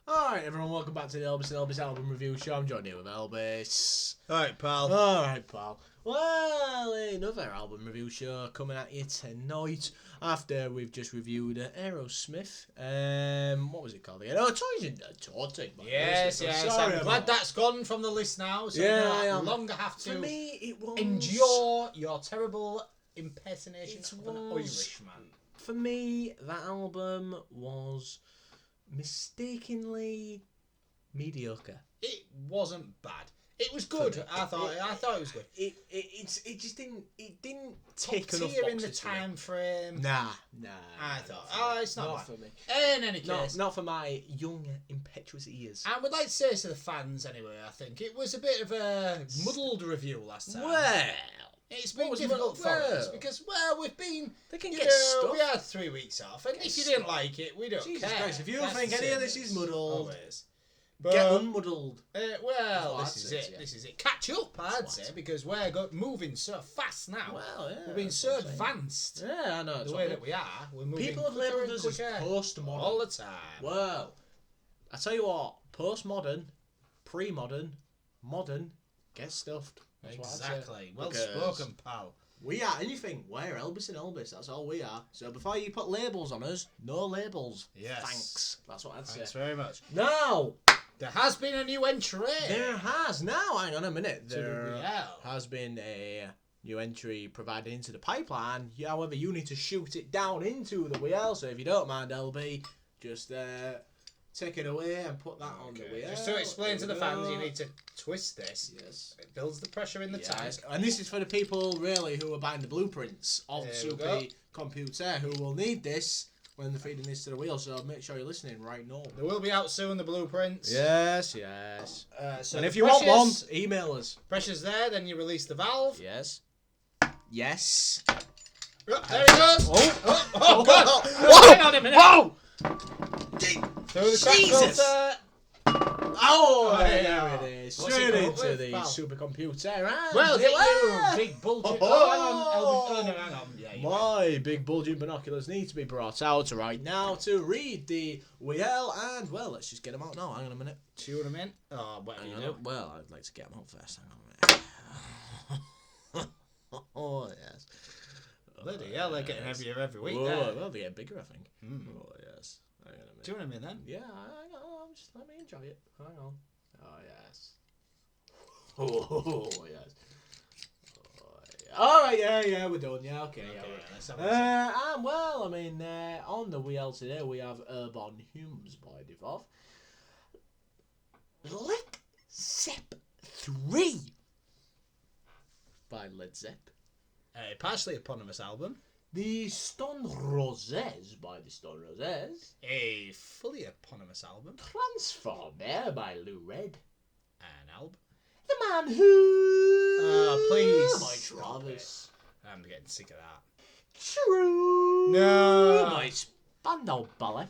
Alright everyone, welcome back to the Elbis and Elbis album review show. I'm joined here with Elbis. Alright, pal. Alright, pal. Well, another album review show coming at you tonight after we've just reviewed Aerosmith. What was it called again? Oh, Torting. Yes. Sorry, I'm glad that's gone from the list now, so I no longer have to For me, it was... endure your terrible impersonation of an Irishman. For me, that album was mistakenly mediocre. It wasn't bad. It was good. I thought it was good. It just didn't tick enough tier boxes in the time frame. Nah. I thought, it's not bad. for me. In any case, Not for my young, impetuous ears. I would like to say to the fans anyway, I think it was a bit of a muddled review last time. Well, it's been was difficult for us well? because, we've been... they can get stuff. We had 3 weeks off, and if you didn't like it, we don't Jesus care. Christ, if you That's think the any of same this is as muddled, always. But, get unmuddled. Well, That's this what is I'd it. say, This is it. Catch up, I'd That's say, what because we're moving so fast now. Well, yeah. We're being so advanced. Yeah, I know. The way that we are, we're moving people have quicker labelled and us as quicker postmodern all the time. Well, I tell you what, postmodern, pre-modern, modern, get stuffed. That's what I'd say. Exactly. Well Because spoken, pal. we are anything. We're Elbis and Elbis. That's all we are. So before you put labels on us, no labels. Yes. Thanks. That's what I'd say. Thanks very much. Now, There has been a new entry. there has now. Hang on a minute. To the There BL. has been a new entry provided into the pipeline. However, you need to shoot it down into the wheel. So if you don't mind, LB, just take it away and put that on the wheel. Just to explain to There the we fans, go. you need to twist this. Yes. It builds the pressure in the tank. Yes. And this is for the people really who are buying the blueprints of There we Super go. Computer who will need this when they're feeding this to the wheel. So make sure you're listening right now. They will be out soon, the blueprints. Yes. So And the if you want one, pressure's- email us. pressure's there, then you release the valve. Yes. Yes. Oh, there it goes. Oh, God. Whoa! Hang on a minute. Whoa! Through the crack Jesus! filter. Oh, there there you it is. What's Straight it come up into with, the pal? supercomputer. And Well, there you we big bulging. Oh. Hang on, Elvis. Oh, no, hang on. Yeah, you're right. My big bulging binoculars need to be brought out right now to read the wheel. And, well, let's just get them out now. Hang on a minute. Tune them in. Oh, what are you doing? Well, I'd like to get them out first. Hang on a minute. Oh, yes. Bloody hell, they're getting heavier every week. Whoa, there. well, they get bigger, I think. Mm. Oh, yes. Hang on a minute. Tune them in then. Yeah, hang on. Just let me enjoy it. Hang on. Oh, yes. Oh, yes. Oh, yeah. All right, yeah, we're done. Yeah, okay. Okay, Yeah, let's have a listen. and well, I mean, on the wheel today we have Urban Hymns by Devolve. Led Zepp 3 by Led Zepp. A partially eponymous album. The Stone Roses by the Stone Roses. A fully eponymous album. Transformer by Lou Red. An album. The Man Who... Please. by stop Travis. I'm getting sick of that. True. No. By Spandau Ballet.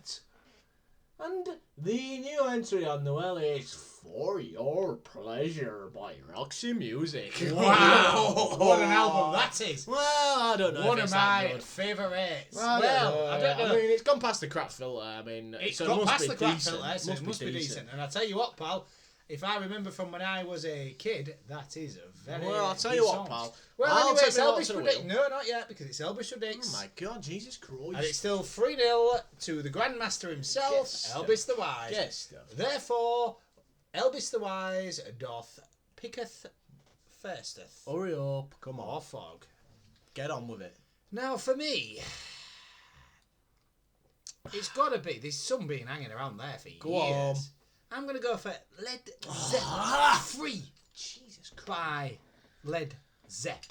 And the new entry on the well is For Your Pleasure by Roxy Music. Wow. What an album that is. Well, I don't know. One if of it's that my good. favourites. I don't know. I mean, it's gone past the crap filter. I mean, It's so it got must past be the crack decent. filter, so it must be decent. And I tell you what, pal, if I remember from when I was a kid, that is a very Well, I'll tell you good what, song. pal. Well, I'll anyway, take it's me out Elvis to the Predicts. wheel. No, not yet, because it's Elvis Predicts. Oh my God, Jesus Christ! And it's still 3-0 to the Grandmaster himself, Yes, Elvis the Wise. Yes. Therefore, Elvis the Wise doth picketh firsteth. Hurry up! Come on, Or fog. get on with it. Now, for me, it's got to be. There's some been hanging around there for Go years. on. I'm going to go for Led Zepp Free Jesus Christ! by Led Zepp.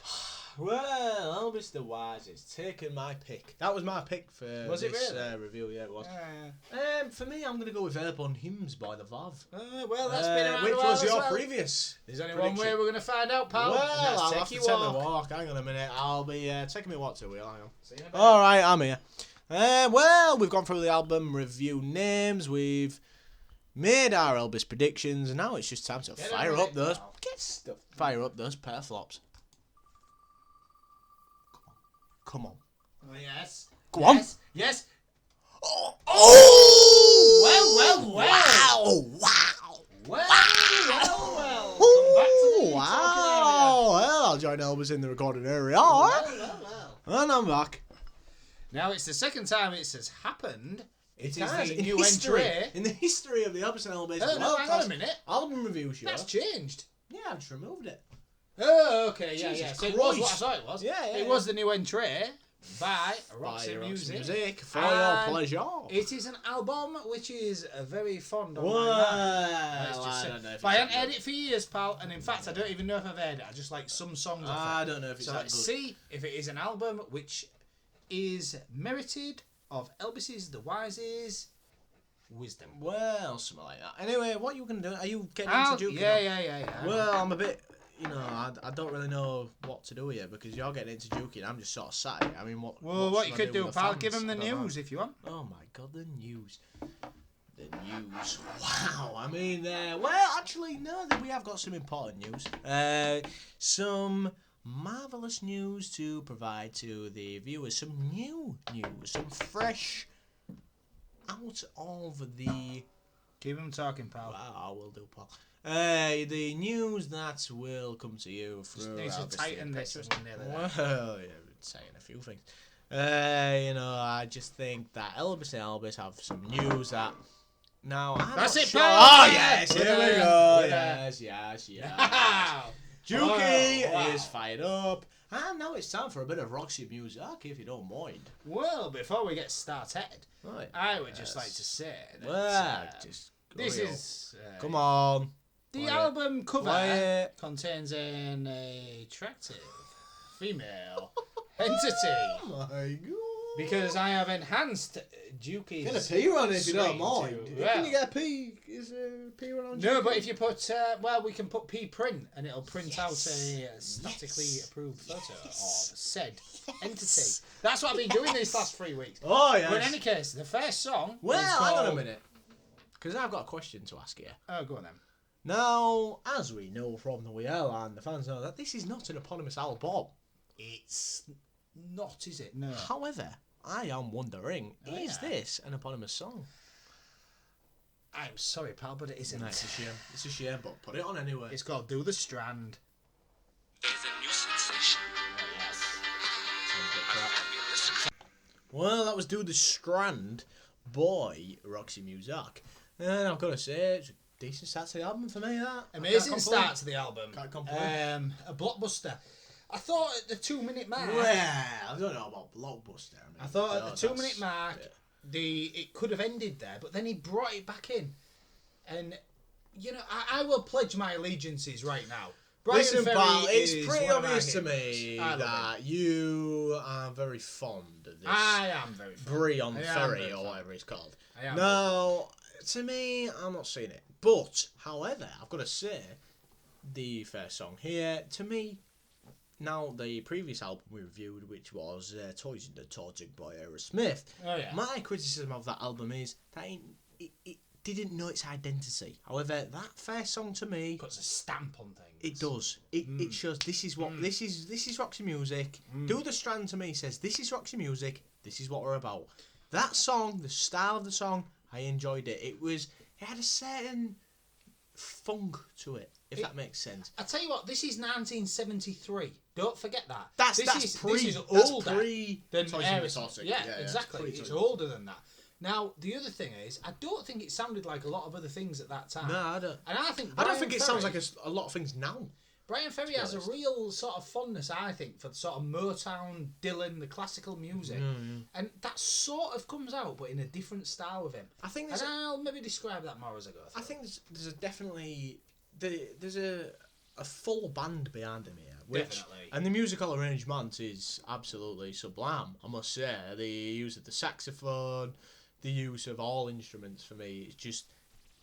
Well, Elvis the Wise has taken my pick. That was my pick for Was it this really? review. Yeah, it was. Uh, For me, I'm gonna go with Urban Hymns by the Vav. well, that's been around which a while was as your well. previous. There's only prediction. one way we're going to find out, pal. Well, and that's I'll take have to your take my walk. walk. Hang on a minute. I'll be taking me walk to the wheel. Hang on. See you in a bit. All right, I'm here. Well, we've gone through the album review names. We've made our Elvis predictions, and now it's just time to Get fire on up it, those. pal. Fire up those pair flops. Come on. Oh, yes. Go on. Yes. Oh! Well. Wow! Well. Come back to the talking area. Well, I'll join Elbis in the recording area. Well. And I'm back. Now, it's the second time it has happened. It is Guys, the in new history, entry. in the history of the Elbis and Elbis No, hang on a minute. album review show. That's changed. Yeah, I just removed it. Oh, okay, yeah. Jesus So it was what I Christ. thought it was. Yeah. It was the new entry by Roxy By Roxy Music. for your And pleasure. It is an album which is very fond of my Well, mind. Let's just I say. don't know if But I it's haven't that heard it for years, pal. And in fact, I don't even know if I've heard it. I just like some songs off I it. don't know if it's So that let's good. see if it is an album which is merited of Elbis's the Wise's wisdom. Well, something like that. Anyway, what are you going to do? Are you getting Oh, into Duke? yeah. Well, I'm a bit, I don't really know what to do here because you're getting into Duke I'm just sort of sat here. I mean, what you should I could do, with the pal, fans? give them the I don't know. news if you want. Oh my god, the news. The news. Wow. I mean, well, actually, no, we have got some important news. Some marvellous news to provide to the viewers. Some new news. Some fresh out of the... Keep them talking, pal. I will do, Paul. The news that will come to you through... Need to tighten this. Well, yeah, we're saying a few things. I just think that Elbis and Elbis have some news that... Now, I'm That's not it, sure. pal. Oh, yes, here we go. Yeah. Yes. Wow. Juki Wow. is fired up. And now it's time for a bit of Roxy music, if you don't mind. Well, before we get started, Right. I would just like to say that Well, just... this hurry up. is... Come on. The Quiet. album cover Quiet. contains an attractive female entity. Oh my god. Because I have enhanced Juki's... Get a P run if you don't screen mind. to- Can well, you get a P? Is there a P run on No, Juki? but if you put, we can put P print and it'll print out a statically approved photo of said entity. That's what I've been doing these last 3 weeks. Oh, yes. But in any case, the first song. Well, is hang on a called- minute. Because I've got a question to ask you. Oh, go on then. Now, as we know from the WL and the fans know that this is not an eponymous album. It's not, is it? No. However, I am wondering, is yeah. this an eponymous song? I'm sorry, pal, but it isn't. No, it's a shame. It's a shame, but put it on anyway. It's called Do the Strand. Is a new sensation. Well, that was Do the Strand by Roxy Music. And I've got to say, it's a decent start to the album for me, that. Amazing I can't start to the album. Can't complain. A blockbuster. I thought at the 2 minute mark. Well, I don't know about Blockbuster. I thought at the 2 minute that's- mark, it could have ended there, but then he brought it back in, and I will pledge my allegiances right now. Brian Listen, Ferry pal, it's is pretty one of my obvious to heroes. me I love him. that you are very fond of this I am very fond. Brian I am Ferry very or fond. whatever it's called. I am Now, to me, I'm not seeing it. But, however, I've got to say, the first song here, to me, now the previous album we reviewed, which was Toys in the Tortured by Aerosmith, Oh yeah. my criticism of that album is that it didn't know its identity. However, that first song to me, Puts a stamp on things. it does. It shows this is what this is Roxy Music. Do the Strand to me says this is Roxy Music. This is what we're about. That song, the style of the song, I enjoyed it. It had a certain funk to it, if that makes sense. I tell you what, this is 1973. Don't forget that. That's older pre than Toys in the Aerosmith. Tortured. Yeah, exactly. pre-Toys It's in the older than that. Now, the other thing is, I don't think it sounded like a lot of other things at that time. No, I don't. And I think I don't Brian think it Ferry- sounds like a lot of things now. Brian Ferry has a real sort of fondness, I think, for the sort of Motown, Dylan, the classical music. And that sort of comes out, but in a different style with him. I think And there's I'll maybe describe that more as I go through. I think there's a definitely there's a full band behind him here, which Definitely. and the musical arrangement is absolutely sublime. I must say, the use of the saxophone, the use of all instruments for me, it's just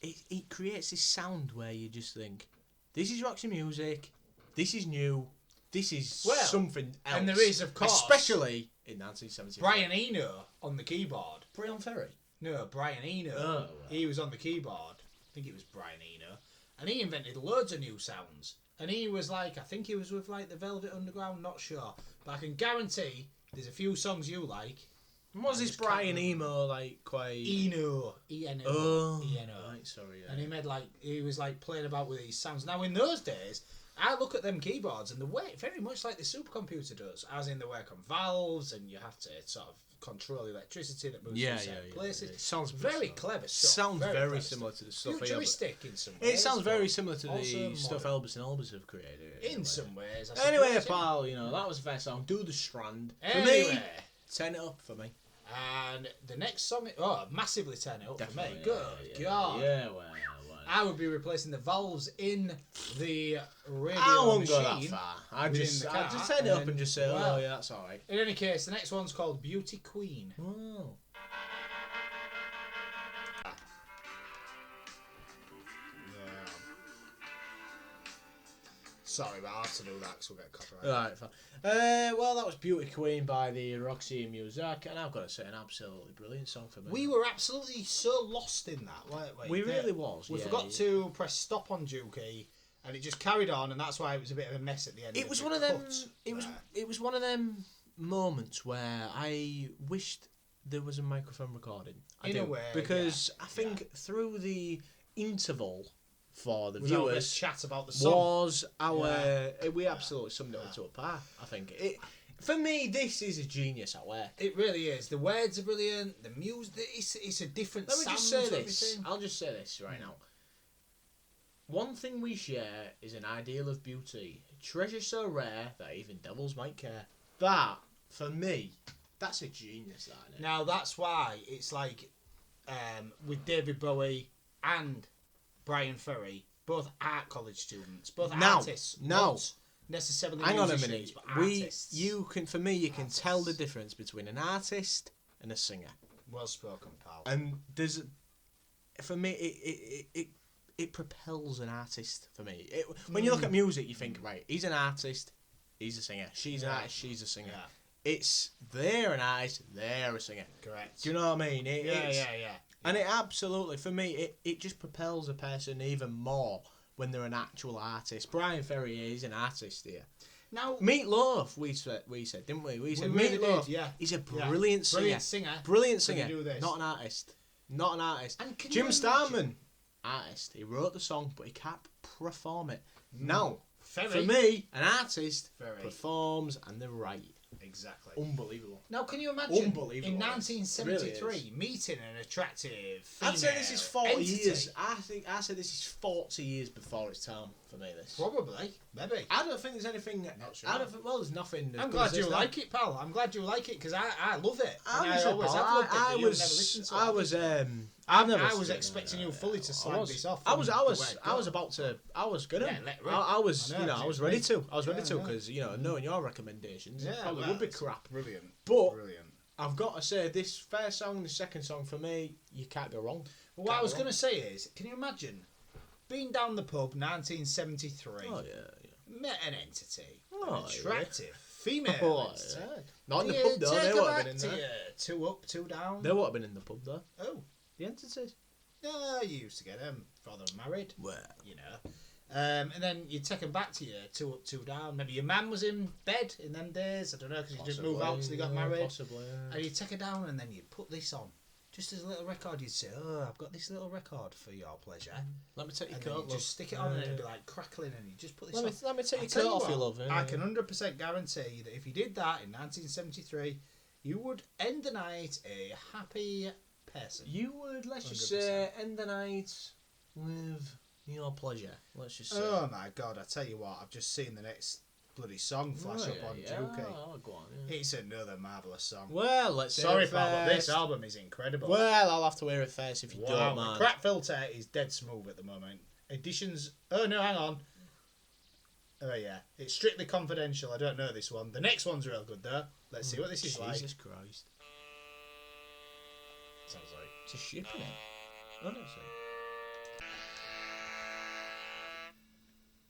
it creates this sound where you just think, this is Roxy Music, this is new, this is something else. and there is, of course, especially in 1970. Brian Eno on the keyboard. Brian Ferry. No, Brian Eno. Oh, right. He was on the keyboard. I think it was Brian Eno. And he invented loads of new sounds. And he was like, I think he was with like the Velvet Underground, not sure. But I can guarantee There's a few songs you like. Was this Brian Emo like quite? Eno. E-N-O. Oh, E-N-O. right, sorry. Yeah. And he was like playing about with these sounds. Now in those days, I look at them keyboards and the way very much like the supercomputer does, as in they work on valves and you have to sort of control electricity that moves from certain places. It sounds very clever stuff. Sounds very similar to the stuff. Futuristic in some ways. It sounds very similar to the also stuff modern. Elbis and Elbis have created. In some ways. I Anyway, suppose, pal, that was the first song. Do the Strand. For Anyway. me, 10 it up for me. And the next song, massively 10 it up Definitely, for me. Good God. Yeah, well. I would be replacing the valves in the radio I won't go machine. that far. I'd within just the car, turn it up and just say, well, oh yeah, that's alright. In any case, the next one's called Beauty Queen. Oh. Sorry, but I have to do that because we'll get copyright. Right, fine. Well, that was Beauty Queen by the Roxy music, and I've got to say, an absolutely brilliant song for me. We were absolutely so lost in that, weren't we? We really was. We yeah, forgot to press stop on Dukey, and it just carried on, and that's why it was a bit of a mess at the end. It was one of them. It was one of them moments where I wished there was a microphone recording. In a way, because yeah, I think through the interval for the Without viewers chat about the song. was our we absolutely summed it up to a par. I think it. For me, this is a genius at work. It really is. The words are brilliant. The music, it's a different Let me sound just say to this. everything. I'll just say this right now. One thing we share is an ideal of beauty. Treasure so rare that even devils might care. That, for me, that's a genius, that, isn't it? Now that's why it's like with David Bowie and Brian Ferry, both art college students, both artists. Not necessarily Hang on a musicians, minute. but artists. You can tell the difference between an artist and a singer. Well spoken, pal. And for me, it propels an artist. For me, when you look at music, you think, right, he's an artist, he's a singer. She's an artist, she's a singer. Yeah. They're an artist, they're a singer. Correct. Do you know what I mean? Yeah. And it absolutely, for me, it just propels a person even more when they're an actual artist. Brian Ferry is an artist here. Now, Meat Loaf, we said, didn't we? We said really Meat Loaf. did, yeah. He's a brilliant singer. Brilliant singer. Do this. Not an artist. Not an artist. And can Jim you Starman, artist. He wrote the song, but he can't perform it. Now, Ferry. for me, an artist Ferry. performs and they're right. Exactly. Unbelievable. Now, can you imagine Unbelievable. in It 1973 really meeting an attractive female I'd say this is 40 entity? years. I say this is 40 years before its time for me. This. Probably, maybe. I don't think there's anything. Not sure. I don't think. Well, there's nothing. I'm glad you like it, pal. I'm glad you like it because I love it. And I Honestly, always pal, have loved it. I But you've was. never listened to it. I was. I was expecting you fully to slag this off. I was from about to. I was gonna. Yeah, let rip. I was. I know, I was ready to. I was ready Yeah, to I know. because knowing your recommendations, it probably well, would be it's crap. Brilliant. But Brilliant. I've got to say, this first song, the second song for me, you can't go wrong. Well, what I was going to say is, can you imagine being down the pub, 1973, Oh yeah. met an entity, Oh, an attractive female Oh, entity. yeah. Not in the Yeah, pub though. take They her would have back been in to there. you. 2 up, 2 down. They would have been in the pub though. Oh, The entities. no, you used to get them before they were married. Well. You know. And then you'd take them back to you, 2 up, 2 down. Maybe your man was in bed in them days. I don't know, because he didn't move out till he got married. Possibly. Yeah. And you'd take her down and then you'd put this on. Just as a little record, you'd say, "Oh, I've got this little record for your pleasure." Let me take your And then coat you'd off. just stick it on and it'd be like crackling and you just put this Let on. me, let me take I'll your tell coat you off, what, you love. I can 100% guarantee that if you did that in 1973, you would end the night a happy person. You would, let's just 100%. say, end the night with your pleasure. Let's just say. Oh my god, I tell you what, I've just seen the next bloody song flash up on Dukey. Oh, go on, yeah. It's another marvellous song. Well, let's Sorry, hear it pal, but this first. album is incredible. Well, I'll have to hear it first if you Wow, don't the mind. crack filter is dead smooth at the moment. Editions. Oh no, hang on. Oh yeah, it's strictly confidential. I don't know this one. The next one's real good though. Let's see what this is like. Jesus Christ. Sounds like. It's a ship, isn't it? I don't see.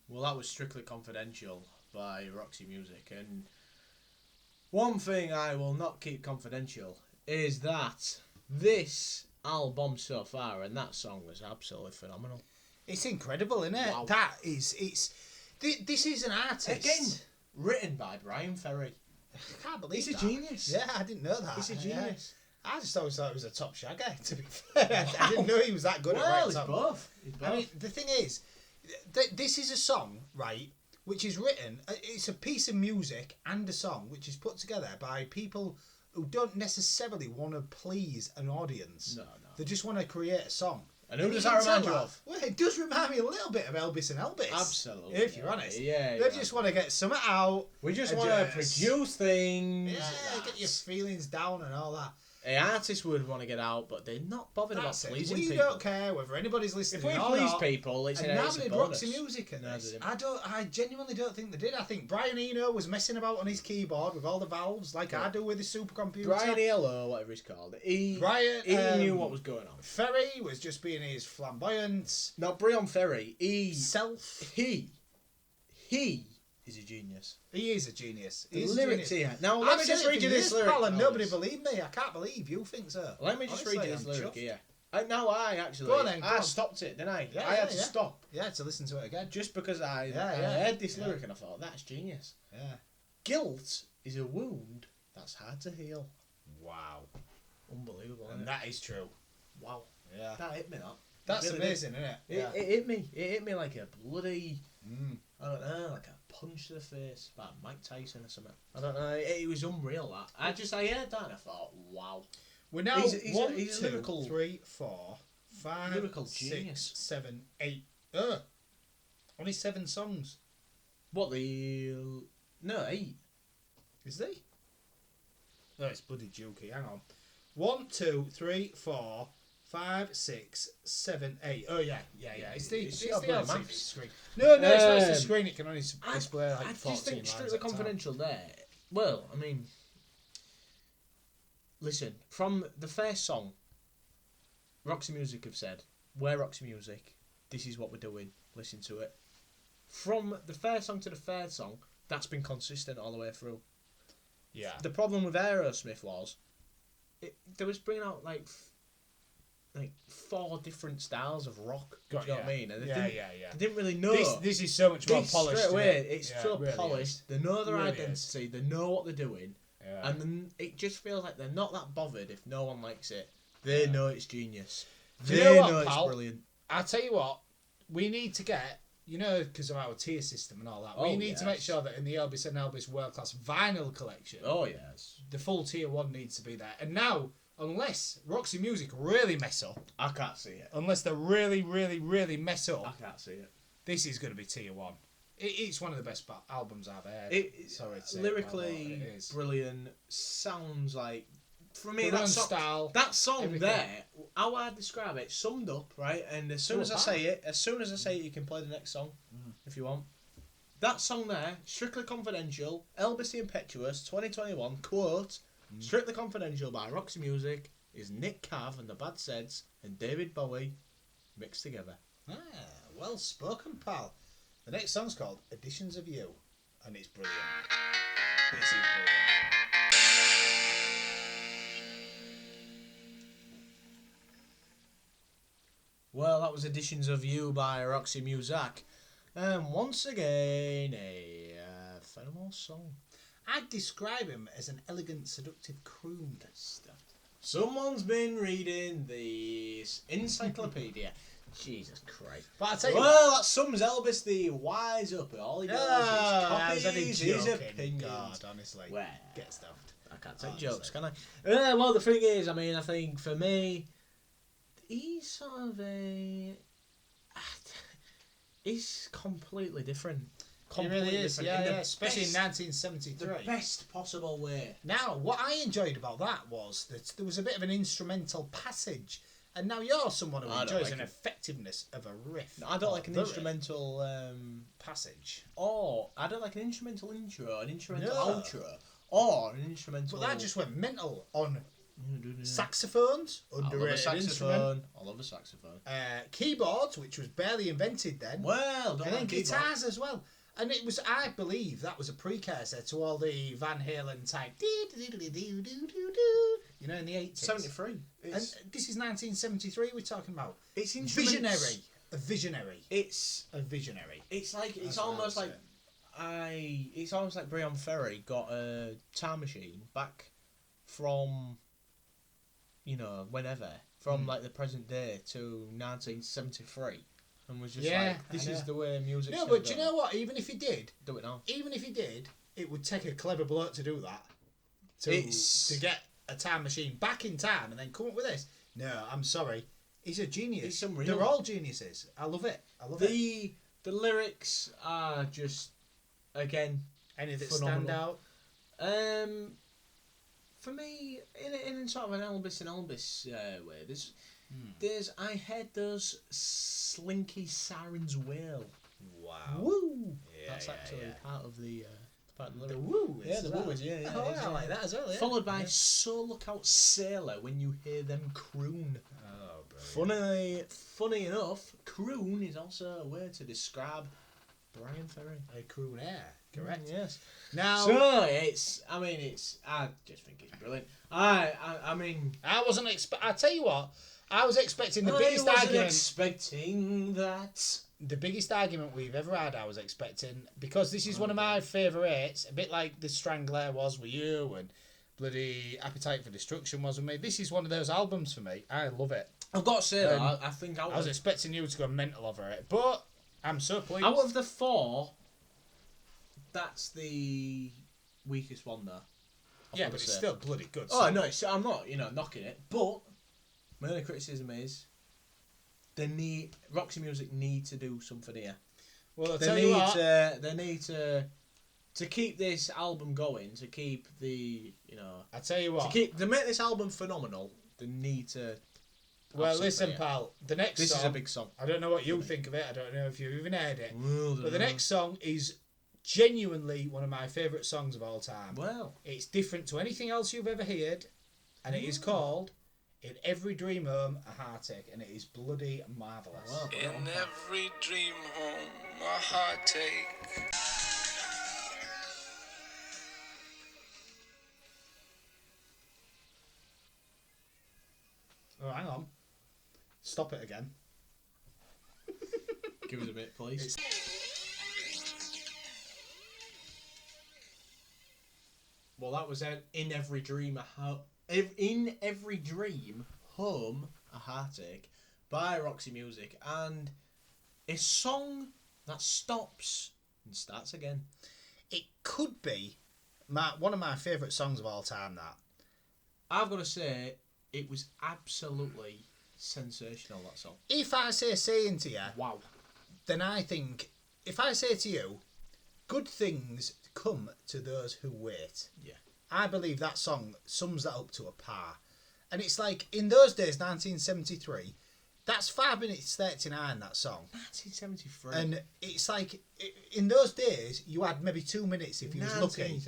Well, that was Strictly Confidential by Roxy Music, and one thing I will not keep confidential is that this album so far and that song was absolutely phenomenal. It's incredible, isn't it? Wow. That is. This is an artist Again, written by Brian Ferry. I can't believe He's a that. genius. Yeah, I didn't know that. He's a genius. Yeah. I just always thought he was a top shagger, to be fair. I didn't know he was that good at Well, writing he's songs. both. He's both. I mean, the thing is, this is a song, right, which is written, it's a piece of music and a song which is put together by people who don't necessarily want to please an audience. No. They just want to create a song. And who does you that can remind tell you that- of? Well, it does remind me a little bit of Elbis and Elbis. Absolutely. If you're honest. Yeah. They just want to get something out. We just and want to just- produce things. Yeah, get your feelings down and all that. The artists would want to get out, but they're not bothered That's about it. pleasing We people. don't care whether anybody's listening If we or please not. people, it's And an neither did Roxy Music in No, this. they didn't. I genuinely don't think they did. I think Brian Eno was messing about on his keyboard with all the valves, like I do with his supercomputer. Brian Elo, whatever he's called, he Brian, knew what was going on. Ferry was just being his flamboyant Not Brian Ferry. self. He is a genius. He is a genius. The He's a lyrics genius. here. Now I've let me said just it read for you this years, lyric. pal, and nobody Alice. believed me. I can't believe you think so. Let me just Honestly, read you this I'm lyric chuffed. here. No, I actually. Go on then, go I on. stopped it, didn't I? Yeah, I had yeah, to yeah. stop Yeah, to listen to it again. just because I Yeah. heard this Yeah. lyric and I thought that's genius. Yeah. Guilt is a wound that's hard to heal. Wow. Unbelievable. Isn't And it? that is true. Wow. Yeah. That hit me. That. That's Really amazing, isn't it? It, it hit me. It hit me like a bloody. Mm. I don't know, like a punch to the face, like Mike Tyson or something. I don't know. It was unreal. That I heard that and I thought, wow. We're now He's a 1, lyrical- 2, 3, 4, 5, Lyrical 6, genius. 7, 8. Only 7 songs. What the? No, 8. Is they? No, it's bloody jokey. Hang on. 1, 2, 3, 4, 5, 6, 7, 8. Oh yeah. It's the It's your bloody LCD maths. screen. No, it's not. It's the Um, screen. It can only display like I 14 just think lines Strictly at a time. Confidential there. Well, I mean, listen, from the first song, Roxy Music have said, we're Roxy Music, this is what we're doing, listen to it. From the first song to the third song, that's been consistent all the way through. Yeah. The problem with Aerosmith was, they was bringing out like 4 different styles of rock. Do you know what I mean? And they They didn't really know. This is so much more This polished. straight away, isn't it? it's Yeah, so it really polished. is. They know their Really identity. They know what they're doing, Yeah. and then it just feels like they're not that bothered if no one likes it. They know it's genius. Do you They know what, know it's pal? brilliant. I'll tell you what, we need to get, because of our tier system and all that, we Oh, need to make yes. sure that in the Elbis and Elbis World Class Vinyl Collection, Oh yes, the full tier 1 needs to be there. And now, unless Roxy Music really mess up, I can't see it. unless they really, really, really mess I up, can't see it. this is going to be tier 1. It's one of the best albums I've heard. It's Sorry to say it, lyrically but it is. brilliant. Sounds like, for me, Their that own song, style. that song everything. there, how I describe it, summed up, right? And as soon Oh, as I say it, you can play the next song if you want. That song there, Strictly Confidential, Elbis the Impetuous, 2021, quote, Strictly Confidential by Roxy Music, is Nick Cav and the Bad Seds and David Bowie mixed together. Ah, well spoken, pal. The next song's called Editions of You, and it's brilliant. This is brilliant. Well, that was Editions of You by Roxy Music. Once again, a phenomenal song. I'd describe him as an elegant, seductive croon. Someone's been reading this encyclopedia. Jesus Christ. But I tell you what, Well, that sums Elbis the wise up. All he does I is was only copies his joking. opinions. God, honestly. Well, Get stuffed. I can't take Honestly. jokes, can I? Well, the thing is, I mean, I think for me, he's sort of a... He's completely different. He really is, different. In the especially in best- 1973. the best possible way. Now, what I enjoyed about that was that there was a bit of an instrumental passage, and now you're someone who I don't enjoys like an it. effectiveness of a riff. I don't or like an the riff instrumental... passage. Or I don't like an instrumental intro, an instrumental No. outro, or an instrumental. But that just went mental on I saxophones, love a underrated instrument, saxophone. I love a saxophone. keyboards, which was barely invented then, Well, don't and then like keyboard. guitars as well. And it was, I believe, that was a precursor to all the Van Halen type, you know, in the 80s. 73. And It's, this is 1973 we're talking about. it's Visionary. A visionary. It's A visionary. it's like it's That's what I almost would like say. it's almost like Brian Ferry got a time machine back from, whenever, from like the present day to 1973, and was just like, this is the way music. No, but do you know what? Even if he did, do it now. Even if he did, it would take a clever bloke to do that. To get a time machine back in time and then come up with this. No, I'm sorry. He's a genius. It's unreal. They're all geniuses. I love it. The lyrics are just, again, any that phenomenal. stand out. For me, in sort of an Elbis and Elbis way, there's I heard those slinky sirens wail. Wow. Woo! Yeah, That's actually part of the lyric. The woo. Yeah, the woo is, yeah. Oh, I like that as well, yeah. Followed by So Look Out Sailor when you hear them croon. Oh, brilliant. Funny enough, croon is also a way to describe Brian Ferry. A croon air, correct? Yes. Now, So I just think it's brilliant. I wasn't I tell you what, I was expecting the biggest argument. Expecting that. The biggest argument we've ever had, I was expecting, because this is one of my favourites, a bit like The Strangler was with you and bloody Appetite for Destruction was with me. This is one of those albums for me. I love it. I've got to say that I think I was expecting you to go mental over it, but I'm so pleased. Out of the four, that's the weakest one though. Yeah, but it's still bloody good. Oh no, I'm not knocking it, but my only criticism is Roxy Music need to do something here. Well, I'll tell you what. They need to keep this album going, to keep the I tell you what. To make this album phenomenal, they need to. Well, listen, pal. The next this song. Is a big song. I don't know what you think of it. I don't know if you've even heard it. Well, but the next song is genuinely one of my favourite songs of all time. Well, it's different to anything else you've ever heard, and it is called "In Every Dream Home a Heartache," and it is bloody marvellous. Wow, in every dream home a heartache. Oh, hang on. Stop it again. Give us a bit, please. Well, that was In Every Dream In Every Dream Home a Heartache by Roxy Music, and a song that stops and starts again. It could be one of my favourite songs of all time, that. I've got to say, it was absolutely sensational, that song. If I saying to you, wow, then I think, if I say to you, good things come to those who wait. Yeah. I believe that song sums that up to a par. And it's like, in those days, 1973, that's 5 minutes 39, that song. 1973. And it's like, in those days, you had maybe 2 minutes, if you was lucky,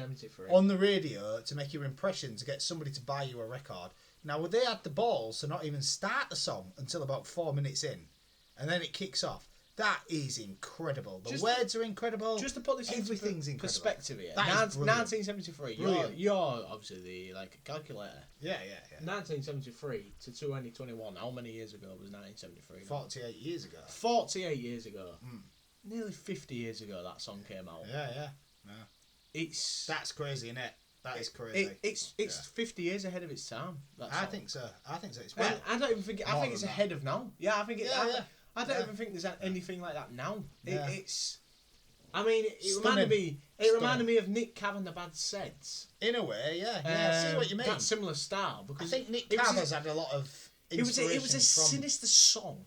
on the radio to make your impression, to get somebody to buy you a record. Now, they had the balls to not even start the song until about 4 minutes in. And then it kicks off. That is incredible. The words are incredible. Just to put this everything's into perspective here. That is 1973. You're obviously the calculator. Yeah. 1973 to 2021. How many years ago was 1973? 48 years ago. 48 years ago. Nearly 50 years ago that song came out. Yeah. That's crazy, isn't it? That is crazy. It's 50 years ahead of its time. I think so. It's I don't even think. I think it's ahead of now. Yeah, I think it. Yeah. I don't even think there's anything like that now. Yeah. It's. I mean, it reminded me. It reminded me of Nick Cave and the Bad Seds. In a way, yeah. I see what you mean. That similar style, because I think Nick Cave has had a lot of inspiration. It was a sinister song,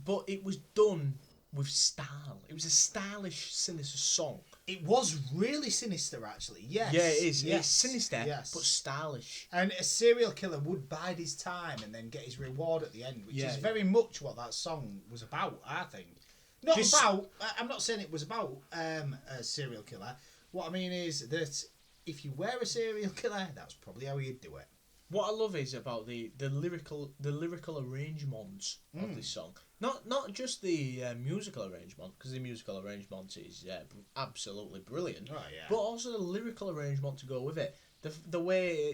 but it was done with style. It was a stylish, sinister song. It was really sinister, actually. Yes. Yeah, it is. Yes. It's sinister, yes, but stylish. And a serial killer would bide his time and then get his reward at the end, which is very much what that song was about, I think. I'm not saying it was about a serial killer. What I mean is that if you were a serial killer, that's probably how you'd do it. What I love is about the lyrical arrangements of this song. Not just the musical arrangement, because the musical arrangement is absolutely brilliant. Oh yeah. But also the lyrical arrangement to go with it. The way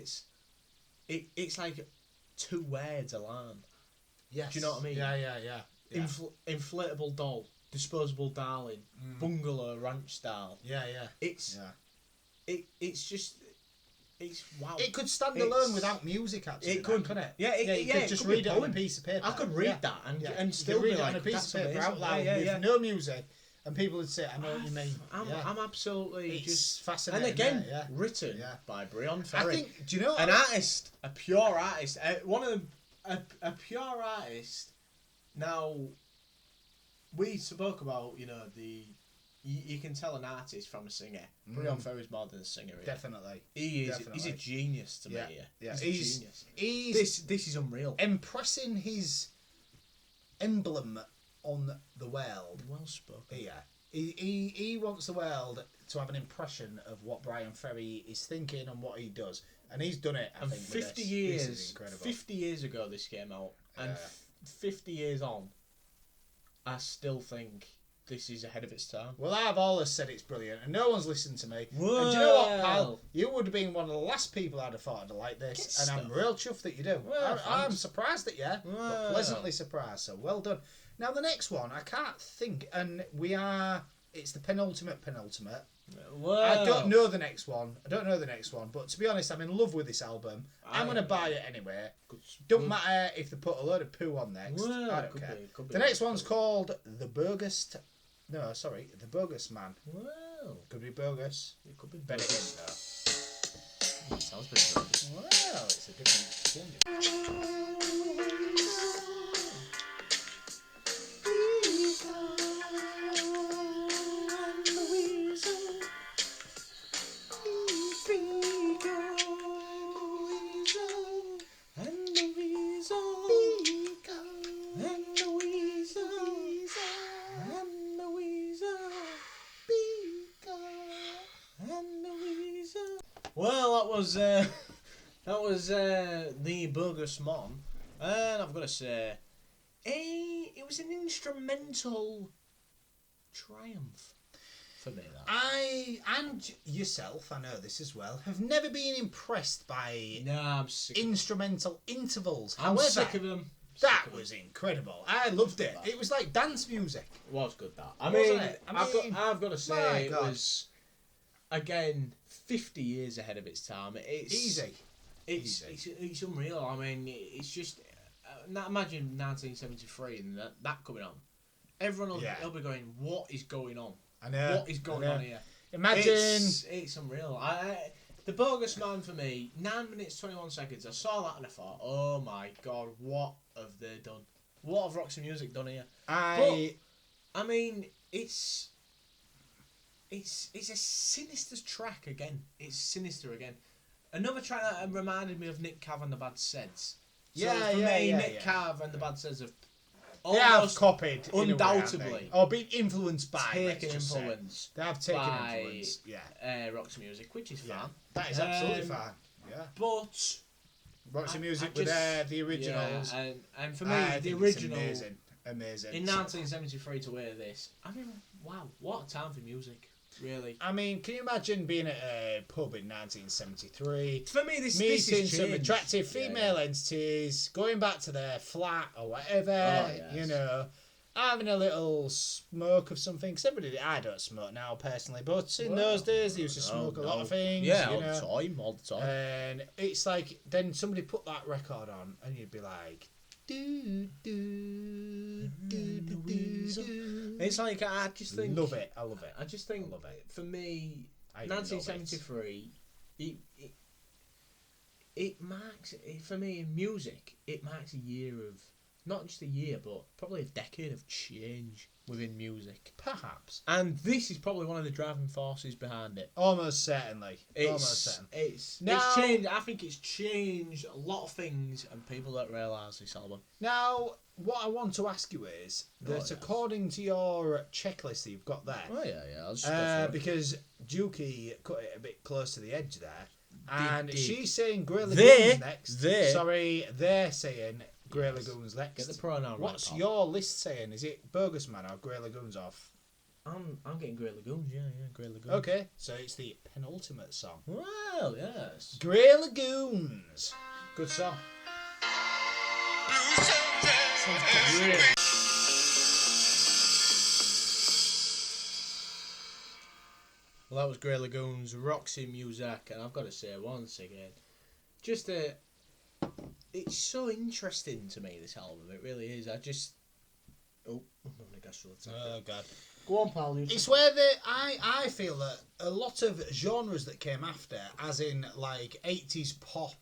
it's like 2 words a line. Yes. Do you know what I mean? Yeah. Inflatable doll. Disposable Darling, Bungalow Ranch Style. Yeah. It's it's just it's wow. It could stand alone without music. Actually, It could, couldn't it? Yeah, you could just read it on a piece of paper. I could read that and still read be it like, on a piece that's of paper amazing. out loud with no music, and people would say, "I know what you mean." I'm absolutely It's just fascinating. And again, yeah. written by Brian I Ferry. think. Do you know An artist, a pure artist, one of them, a pure artist. Now, we spoke about you can tell an artist from a singer. Brian Ferry's more than a singer. Here. Definitely. He is. Definitely. He's a genius to me. Yeah. He's a genius. He's This is unreal. impressing his emblem on the world. Well spoken. Yeah. He wants the world to have an impression of what Brian Ferry is thinking and what he does, and he's done it. I And think, with 50 this. years, This is incredible. 50 years ago this came out, and Yeah. 50 years on, I still think this is ahead of its time. Well, I've always said it's brilliant, and no one's listened to me. And do you know what, pal? You would have been one of the last people I'd have thought I'd have liked this, and I'm real chuffed that you do. Well, I'm surprised at you, but Well. pleasantly surprised. So well done. Now the next one, I can't think, and it's the penultimate. Whoa. I don't know the next one. But to be honest, I'm in love with this album. I'm going to buy it anyway. Don't matter if they put a load of poo on next. Well, I don't could care. be, The next one's called The Bogus Man. Well, Could be bogus. it could be Better better. hint though. Sounds pretty bogus. Well, it's a different tune. Well, that was the Bogus Man, and I've got to say, it was an instrumental triumph for me. That I and yourself, I know this as well, have never been impressed by no, I'm sick. instrumental intervals. I'm However, sick of them. that was incredible. I loved it. It was like dance music. It was good. That Wasn't it? I've got to say, my it God. was again 50 years ahead of its time. It's Easy. It's unreal. I mean, it's just imagine 1973 and that coming on. Everyone will be going, "What is going on? I know. What is going on here?" Imagine. It's unreal. The Bogus Man for me, 9 minutes 21 seconds. I saw that and I thought, "Oh my God, what have they done? What have Roxy Music done here?" I mean, it's a sinister track again. It's sinister again. Another track that reminded me of Nick Cav and the Bad Seds. Nick Cav and the Bad Seds have They have almost copied, undoubtedly, in a way, or been influenced by. taken influence. They have taken by, influence. Yeah, Roxy Music, which is fine. that is absolutely fine. Yeah, But Roxy Music with the originals. Yeah, and for me, I the think original it's amazing. in 1973 to wear this. I mean, wow, what a time for music, really. I mean, can you imagine being at a pub in 1973? For me, this Meeting is some attractive female entities, going back to their flat or whatever, you know, having a little smoke of something. Because I don't smoke now personally, but in those days they used to smoke a lot of things. Yeah, you all know. the time. And it's like, then somebody put that record on and you'd be like, do, do, do, do, do, do. It's like, I just think... Love it, I love it. I just think, love it. for me, I love it. 1973, it marks, for me, in music, it marks a year of, not just a year, but probably a decade of change within music. Perhaps. And this is probably one of the driving forces behind it. Almost certainly. Almost certainly. It's Now- changed. I think it's changed a lot of things, and people don't realise this album. Now, what I want to ask you is that yes. according to your checklist that you've got there, Oh yeah. I'll just go for it. because Dukey cut it a bit close to the edge there, and did. she's saying Grey They- Lagoon's next. they- Sorry, they're saying Grey Lagoon's next. Get the pronoun right. What's pal. your list saying? Is it Bogus Man or Grey Lagoon's off? I'm getting Grey Lagoons. Yeah, Grey Lagoons. Okay, so it's the penultimate song. Well, yes. Grey Lagoons. Good song. Well, that was Grey Lagoon's Roxy music, and I've got to say once again, it's so interesting to me, this album. It really is. I'm having a gastro attack. Oh God. Go on, pal. It's where I feel that a lot of genres that came after, as in like 80s pop,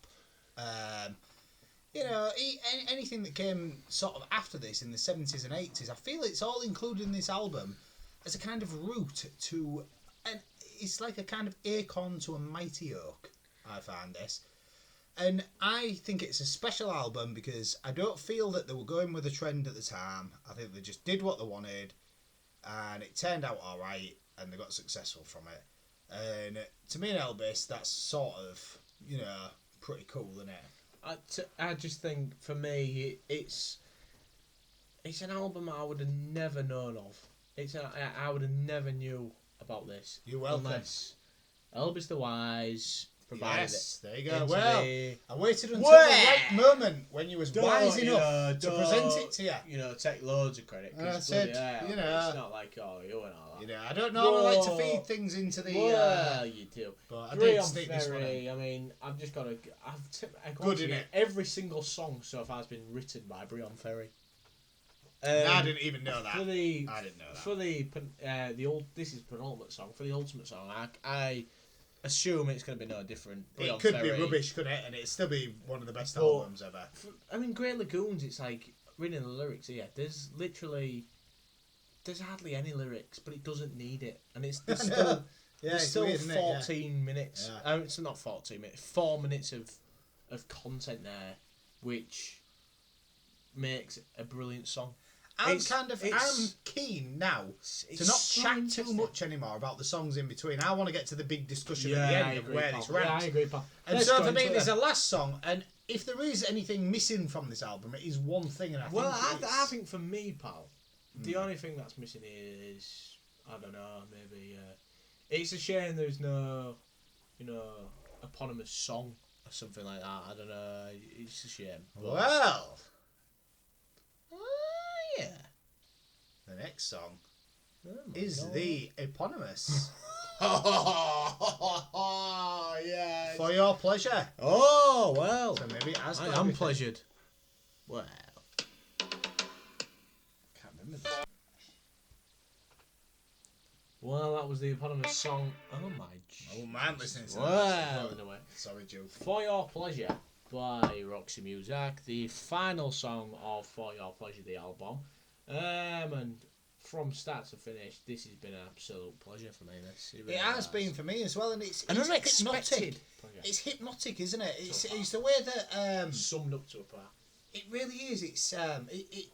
anything that came sort of after this in the 70s and 80s, I feel it's all included in this album as a kind of route to, and it's like a kind of acorn to a mighty oak. I find this. And I think it's a special album because I don't feel that they were going with a trend at the time. I think they just did what they wanted, and it turned out all right, and they got successful from it. And to me and Elbis, that's sort of, pretty cool, isn't it? I just think, for me, it's an album I would have never known of. I would have never knew about this. You're welcome. Unless Elbis the Wise provided Yes, it. there you go. Into Well, the- I waited until the right moment when you was wise Don't, enough to present it to you. Take loads of credit. 'Cause I said, bloody hell, it's not like, you and all that. I don't normally like to feed things into the. Well, you do. But I Three did on sneak this one in. Ferry. I mean, I've just got to. Good, innit? Every single song so far has been written by Brion Ferry. I didn't even know that. I didn't know that. For the old, this is penultimate song. For the ultimate song, I assume it's going to be no different. It could be rubbish, couldn't it? And it'd still be one of the best albums ever. Grey Lagoons, it's like reading the lyrics here. There's hardly any lyrics, but it doesn't need it, and it's still. Yeah, There's still weird, isn't it? 14 minutes. Yeah. It's not 14 minutes. 4 minutes of content there, which makes a brilliant song. I'm keen now to not chat too much anymore about the songs in between. I want to get to the big discussion at the end of where this ranks. Yeah, I agree, pal. And so for me, there's a last song, and if there is anything missing from this album, it is one thing, and I think for me, pal, the only thing that's missing is, I don't know, maybe it's a shame there's no, eponymous song or something like that. I don't know. It's a shame. Well, yeah. The next song Oh is God. the eponymous Oh, yeah. For Your Pleasure. Oh, well. So maybe it has I got am everything. pleasured. Well. Can't remember that. Well, that was the eponymous song. Oh, my Oh man, listening to Well, that. anyway. Sorry, Joe. For Your Pleasure by Roxy Music, the final song of For Your Pleasure, the album. And from start to finish, this has been an absolute pleasure for me. It has been for me as well, and it's an unexpected hypnotic. pleasure. It's hypnotic, isn't it? It's the way that Summed up to a part. it really is. It's it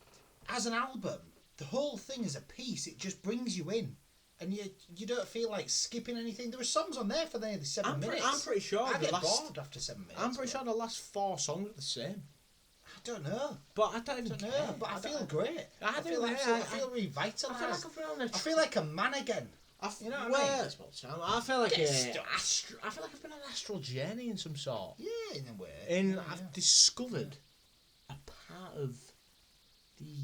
as an album, the whole thing is a piece. It just brings you in, and you don't feel like skipping anything. There are songs on there for nearly 7 minutes. I'm pretty sure I the get last. bored after 7 minutes. I'm pretty sure the last 4 songs are the same. I don't know. But I don't even I don't care. know, but I feel great. I feel don't know, I feel revitalised. I feel like I've been on a I feel like a man again. You know what I mean? It's about time. I feel like Get I feel like I've been on an astral journey in some sort. Yeah, in a way. And Yeah, I've yeah. discovered a part of the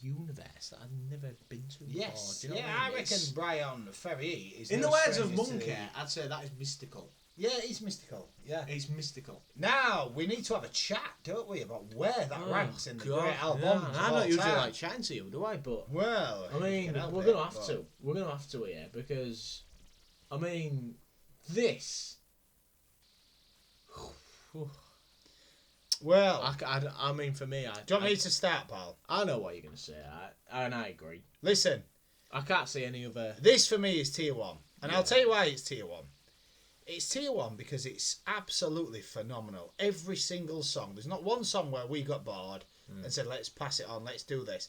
universe that I've never been to before. Yes, Do you know yeah, what I mean? reckon It's- Brian Ferry is. in no the words of stranger to Monkey, the- I'd say that is mystical. Yeah, it's mystical. Yeah. It's mystical. Now we need to have a chat, don't we, about where that ranks in the God, great albums. yeah, of I all don't usually time. like chatting to you, do I? But Well, I mean, you can help we're it, gonna have but- to. We're gonna have to here because, I mean, this. Well, I mean, for me, do you want me to start, pal? I know what you're gonna say, and I agree. Listen, I can't see any other. this for me is tier 1, and I'll tell you why it's tier 1. It's tier 1 because it's absolutely phenomenal. Every single song. There's not one song where we got bored and said, let's pass it on, let's do this.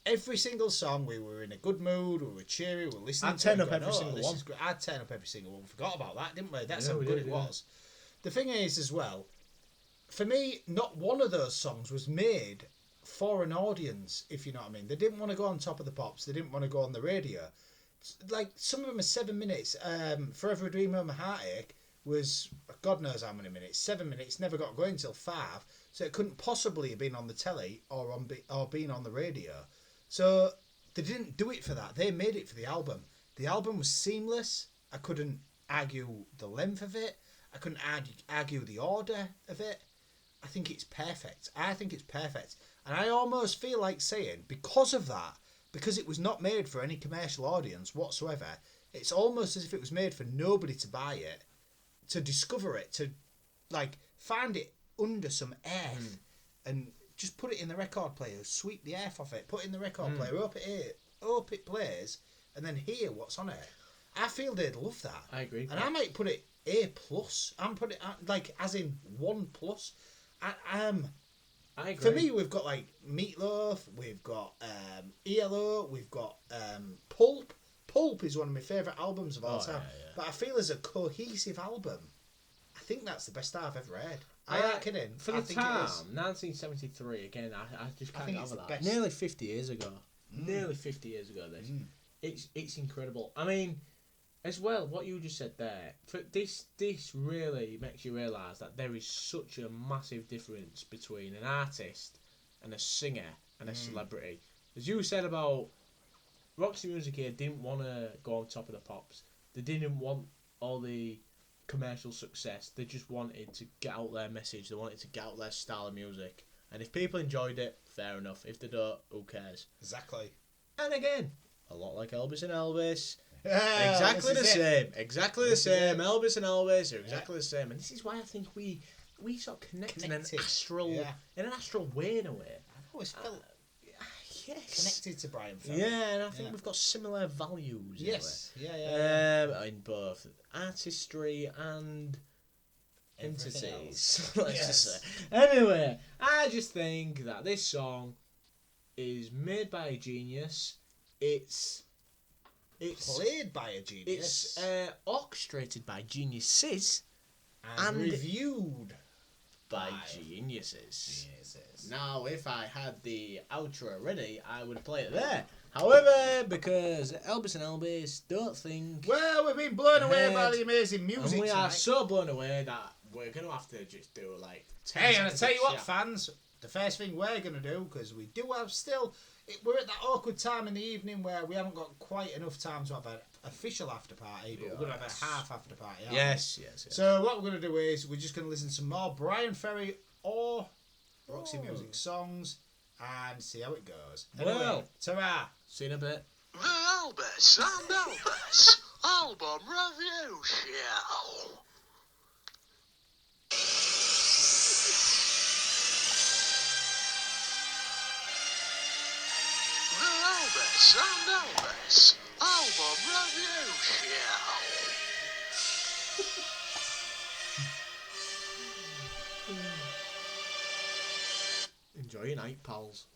Every single song, we were in a good mood, we were cheery, we were listening I'd to turn it up going, every "Oh, single this one." is great." I'd turn up every single one. Forgot about that, didn't we? That's Yeah, how we good did, it yeah. was. The thing is, as well, for me, not one of those songs was made for an audience, if you know what I mean. They didn't want to go on Top of the Pops. They didn't want to go on the radio. Like, some of them are 7 minutes. Forever a Dream of My Heartache was, God knows how many minutes. 7 minutes, never got going until 5. So it couldn't possibly have been on the telly or been on the radio. So they didn't do it for that. They made it for the album. The album was seamless. I couldn't argue the length of it. I couldn't argue the order of it. I think it's perfect. And I almost feel like saying, because of that, because it was not made for any commercial audience whatsoever, it's almost as if it was made for nobody to buy it, to discover it, to like find it under some earth and just put it in the record player, sweep the earth off it, put it in the record player, hope it plays, and then hear what's on it. I feel they'd love that. I agree. And I might put it A+. I'm putting it like as in 1+. I agree. For me, we've got like Meatloaf, we've got ELO, we've got Pulp. Pulp is one of my favourite albums of all time. Yeah. But I feel as a cohesive album, I think that's the best I've ever heard. I ain't kidding. For the time, 1973, again, I just can't get over that. Best. Nearly 50 years ago. Nearly 50 years ago, this. It's incredible. I mean, as well, what you just said there, for this really makes you realise that there is such a massive difference between an artist and a singer and a celebrity. As you said about Roxy Music here, didn't want to go on top of the pops. They didn't want all the commercial success. They just wanted to get out their message. They wanted to get out their style of music. And if people enjoyed it, fair enough. If they don't, who cares? Exactly. And again, a lot like Elbis and Elbis. Yeah, Exactly the same. Elbis and Elbis are exactly the same. And this is why I think we sort of connect in an astral way in a way. I've always felt Yes. connected to Brian Ferry. Yeah, and I think we've got similar values. Yes. In a way. In both artistry and entities. Let's just say. Anyway, I just think that this song is made by a genius. It's played by a genius. It's orchestrated by geniuses and reviewed by geniuses. Now, if I had the outro ready, I would play it there. However, because Elbis and Elbis don't think... Well, we've been blown away by the amazing music and we tonight. are so blown away that we're going to have to just do like 10 Hey, and I seconds tell of you what, chat. fans, the first thing we're going to do, because we do have still... We're at that awkward time in the evening where we haven't got quite enough time to have an official after party, but we're going to have a half after party. Yes. So what we're going to do is we're just going to listen to some more Brian Ferry or Roxy Music songs and see how it goes. Anyway, Well, ta-ra! see you in a bit. The Elbis and Elbis album review show. The Elbis and Elbis album review show. Enjoy your night, pals.